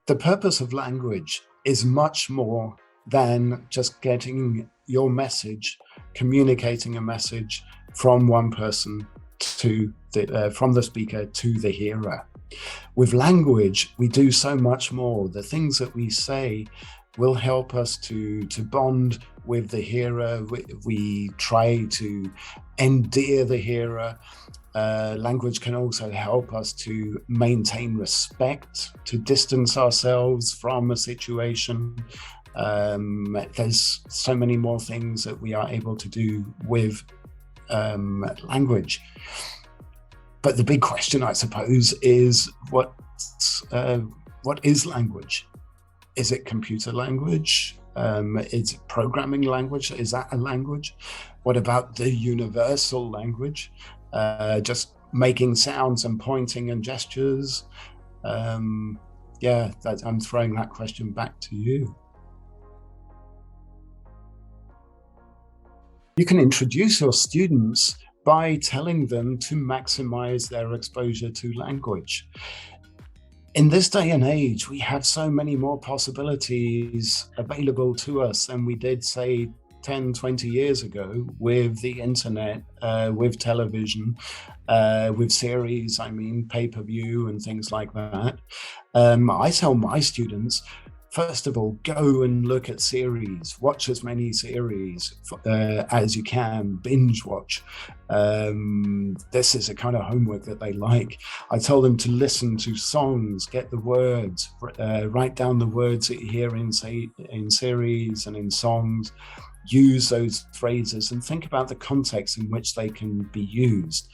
The purpose of language is much more than just getting your message, communicating a message from one person to from the speaker to the hearer. With language, we do so much more. The things that we say will help us to bond with the hearer. We try to endear the hearer. Language can also help us to maintain respect, to distance ourselves from a situation. There's so many more things that we are able to do with language. But the big question, I suppose, is what is language? Is it computer language? Is it programming language? Is that a language? What about the universal language? Just making sounds and pointing and gestures? I'm throwing that question back to you. You can introduce your students by telling them to maximize their exposure to language. In this day and age, we have so many more possibilities available to us than we did, say, 10, 20 years ago with the internet, with television, with series, pay-per-view and things like that. I tell my students, first of all, go and look at series, watch as many series as you can, binge watch. This is a kind of homework that they like. I tell them to listen to songs, get the words, write down the words that you hear in series and in songs. Use those phrases and think about the context in which they can be used.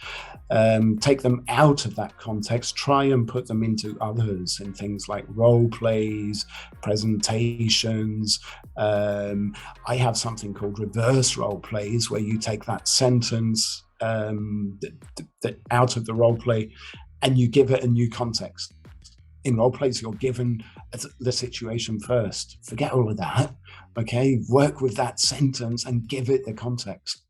Take them out of that context, try and put them into others in things like role plays, presentations. I have something called reverse role plays, where you take that sentence out of the role play and you give it a new context. In role plays, you're given the situation first. Forget all of that. Okay, work with that sentence and give it the context.